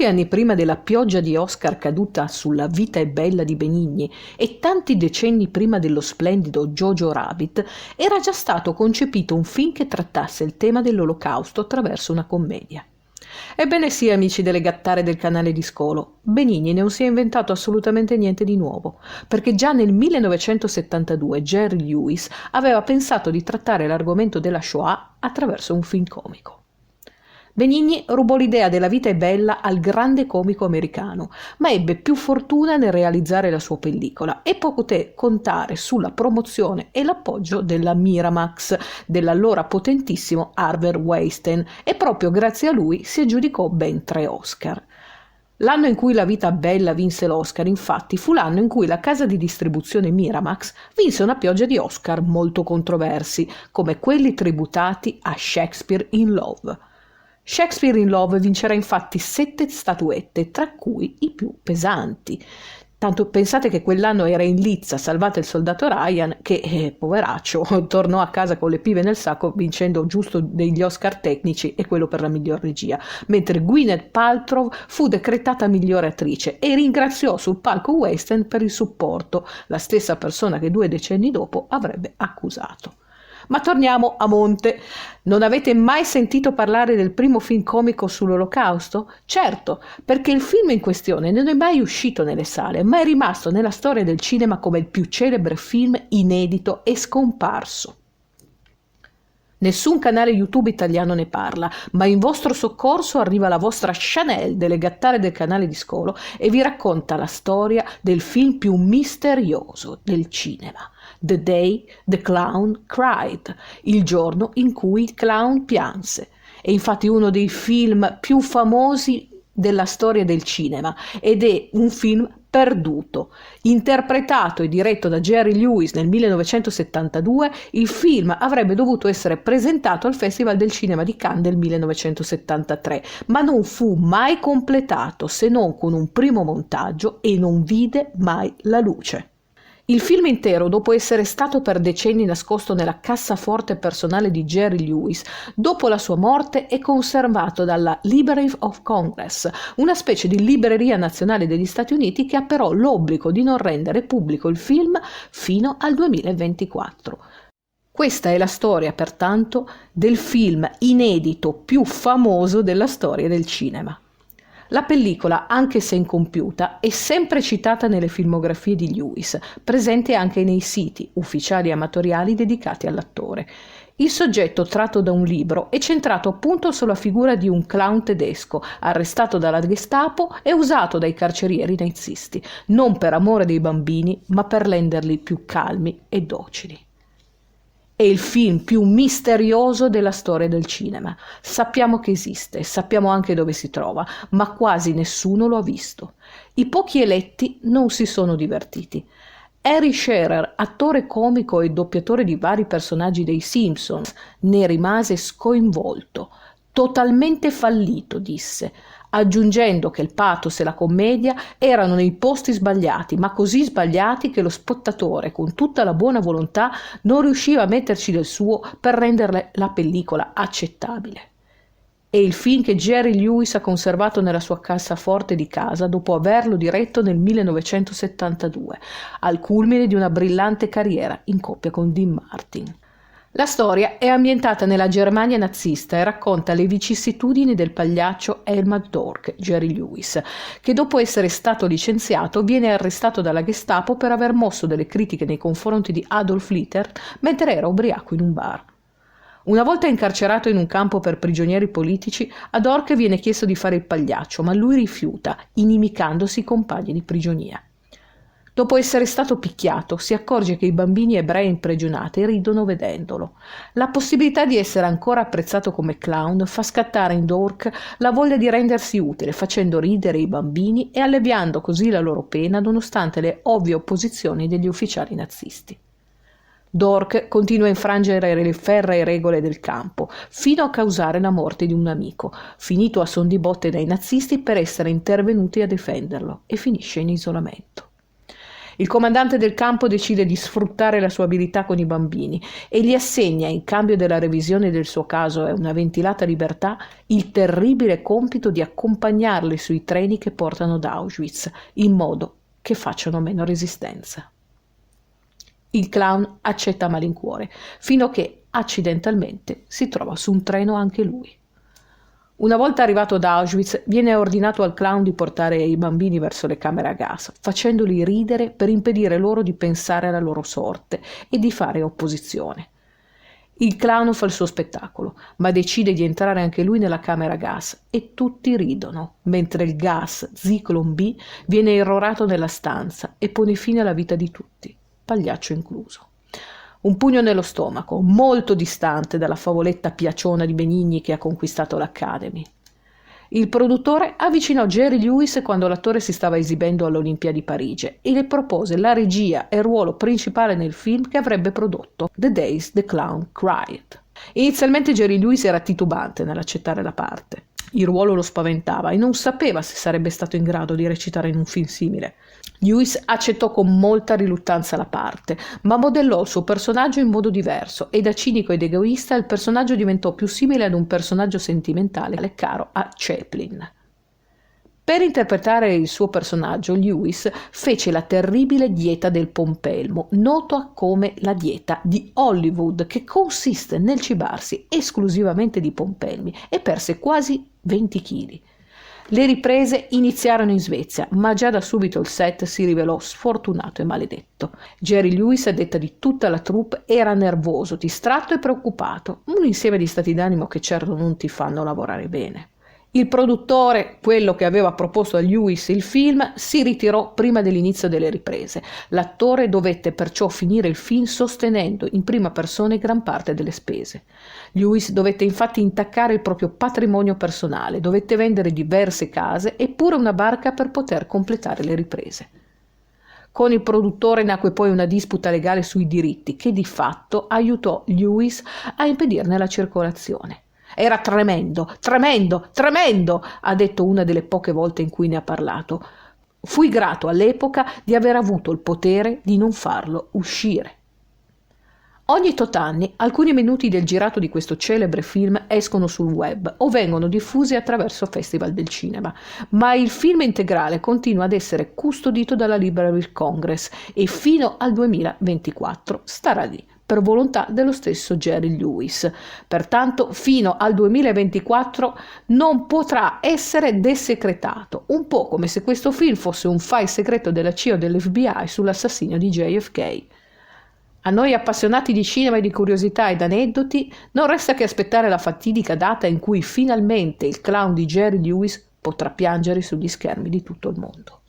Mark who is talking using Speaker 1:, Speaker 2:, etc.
Speaker 1: Pochi anni prima della pioggia di Oscar caduta sulla Vita è bella di Benigni e tanti decenni prima dello splendido Jojo Rabbit, era già stato concepito un film che trattasse il tema dell'Olocausto attraverso una commedia. Ebbene sì, amici delle gattare del canale di Scolo, Benigni non si è inventato assolutamente niente di nuovo, perché già nel 1972 Jerry Lewis aveva pensato di trattare l'argomento della Shoah attraverso un film comico. Benigni rubò l'idea della Vita è bella al grande comico americano, ma ebbe più fortuna nel realizzare la sua pellicola e poté contare sulla promozione e l'appoggio della Miramax, dell'allora potentissimo Harvey Weinstein, e proprio grazie a lui si aggiudicò ben 3 Oscar. L'anno in cui La Vita bella vinse l'Oscar, infatti, fu l'anno in cui la casa di distribuzione Miramax vinse una pioggia di Oscar molto controversi, come quelli tributati a Shakespeare in Love. Shakespeare in Love vincerà infatti 7 statuette, tra cui i più pesanti. Tanto pensate che quell'anno era in lizza Salvate il soldato Ryan, che, poveraccio, tornò a casa con le pive nel sacco vincendo giusto degli Oscar tecnici e quello per la miglior regia, mentre Gwyneth Paltrow fu decretata migliore attrice e ringraziò sul palco Weinstein per il supporto, la stessa persona che 2 decenni dopo avrebbe accusato. Ma torniamo a monte. Non avete mai sentito parlare del primo film comico sull'Olocausto? Certo, perché il film in questione non è mai uscito nelle sale, ma è rimasto nella storia del cinema come il più celebre film inedito e scomparso. Nessun canale YouTube italiano ne parla, ma in vostro soccorso arriva la vostra Chanel delle gattare del canale di Scolo e vi racconta la storia del film più misterioso del cinema. The Day the Clown Cried, il giorno in cui il clown pianse. È infatti uno dei film più famosi della storia del cinema ed è un film perduto. Interpretato e diretto da Jerry Lewis nel 1972, il film avrebbe dovuto essere presentato al Festival del Cinema di Cannes del 1973, ma non fu mai completato se non con un primo montaggio e non vide mai la luce. Il film intero, dopo essere stato per decenni nascosto nella cassaforte personale di Jerry Lewis, dopo la sua morte è conservato dalla Library of Congress, una specie di libreria nazionale degli Stati Uniti che ha però l'obbligo di non rendere pubblico il film fino al 2024. Questa è la storia, pertanto, del film inedito più famoso della storia del cinema. La pellicola, anche se incompiuta, è sempre citata nelle filmografie di Lewis, presente anche nei siti ufficiali e amatoriali dedicati all'attore. Il soggetto, tratto da un libro, è centrato appunto sulla figura di un clown tedesco, arrestato dalla Gestapo e usato dai carcerieri nazisti, non per amore dei bambini, ma per renderli più calmi e docili. È il film più misterioso della storia del cinema. Sappiamo che esiste, sappiamo anche dove si trova, ma quasi nessuno lo ha visto. I pochi eletti non si sono divertiti. Harry Shearer, attore comico e doppiatore di vari personaggi dei Simpsons, ne rimase sconvolto. Totalmente fallito, disse, aggiungendo che il pathos e la commedia erano nei posti sbagliati, ma così sbagliati che lo spettatore, con tutta la buona volontà, non riusciva a metterci del suo per rendere la pellicola accettabile. È il film che Jerry Lewis ha conservato nella sua cassaforte di casa dopo averlo diretto nel 1972, al culmine di una brillante carriera in coppia con Dean Martin. La storia è ambientata nella Germania nazista e racconta le vicissitudini del pagliaccio Helmut Dork, Jerry Lewis, che dopo essere stato licenziato viene arrestato dalla Gestapo per aver mosso delle critiche nei confronti di Adolf Hitler mentre era ubriaco in un bar. Una volta incarcerato in un campo per prigionieri politici, a Dork viene chiesto di fare il pagliaccio, ma lui rifiuta, inimicandosi i compagni di prigionia. Dopo essere stato picchiato, si accorge che i bambini ebrei imprigionati ridono vedendolo. La possibilità di essere ancora apprezzato come clown fa scattare in Dork la voglia di rendersi utile, facendo ridere i bambini e alleviando così la loro pena nonostante le ovvie opposizioni degli ufficiali nazisti. Dork continua a infrangere le ferree regole del campo, fino a causare la morte di un amico, finito a son di botte dai nazisti per essere intervenuti a difenderlo, e finisce in isolamento. Il comandante del campo decide di sfruttare la sua abilità con i bambini e gli assegna, in cambio della revisione del suo caso e una ventilata libertà, il terribile compito di accompagnarli sui treni che portano da Auschwitz, in modo che facciano meno resistenza. Il clown accetta a malincuore, fino a che accidentalmente si trova su un treno anche lui. Una volta arrivato ad Auschwitz, viene ordinato al clown di portare i bambini verso le camere a gas, facendoli ridere per impedire loro di pensare alla loro sorte e di fare opposizione. Il clown fa il suo spettacolo, ma decide di entrare anche lui nella camera a gas e tutti ridono, mentre il gas Zyklon B viene irrorato nella stanza e pone fine alla vita di tutti, Pagliaccio incluso. Un pugno nello stomaco, molto distante dalla favoletta piaciona di Benigni che ha conquistato l'Academy. Il produttore avvicinò Jerry Lewis quando l'attore si stava esibendo all'Olimpia di Parigi e le propose la regia e il ruolo principale nel film che avrebbe prodotto, The Days the Clown Cried. Inizialmente Jerry Lewis era titubante nell'accettare la parte. Il ruolo lo spaventava e non sapeva se sarebbe stato in grado di recitare in un film simile. Lewis accettò con molta riluttanza la parte, ma modellò il suo personaggio in modo diverso e da cinico ed egoista il personaggio diventò più simile ad un personaggio sentimentale caro a Chaplin. Per interpretare il suo personaggio, Lewis fece la terribile dieta del pompelmo, nota come la dieta di Hollywood, che consiste nel cibarsi esclusivamente di pompelmi, e perse quasi 20 kg. Le riprese iniziarono in Svezia, ma già da subito il set si rivelò sfortunato e maledetto. Jerry Lewis, a detta di tutta la troupe, era nervoso, distratto e preoccupato, un insieme di stati d'animo che certo non ti fanno lavorare bene. Il produttore, quello che aveva proposto a Lewis il film, si ritirò prima dell'inizio delle riprese. L'attore dovette perciò finire il film sostenendo in prima persona gran parte delle spese. Lewis dovette infatti intaccare il proprio patrimonio personale, dovette vendere diverse case e pure una barca per poter completare le riprese. Con il produttore nacque poi una disputa legale sui diritti che di fatto aiutò Lewis a impedirne la circolazione. Era tremendo, tremendo, tremendo, ha detto una delle poche volte in cui ne ha parlato. Fui grato all'epoca di aver avuto il potere di non farlo uscire. Ogni tot anni alcuni minuti del girato di questo celebre film escono sul web o vengono diffusi attraverso festival del cinema, ma il film integrale continua ad essere custodito dalla Library Congress e fino al 2024 starà lì, per volontà dello stesso Jerry Lewis. Pertanto fino al 2024 non potrà essere desecretato, un po' come se questo film fosse un file segreto della CIA o dell'FBI sull'assassinio di JFK. A noi appassionati di cinema e di curiosità ed aneddoti non resta che aspettare la fatidica data in cui finalmente il clown di Jerry Lewis potrà piangere sugli schermi di tutto il mondo.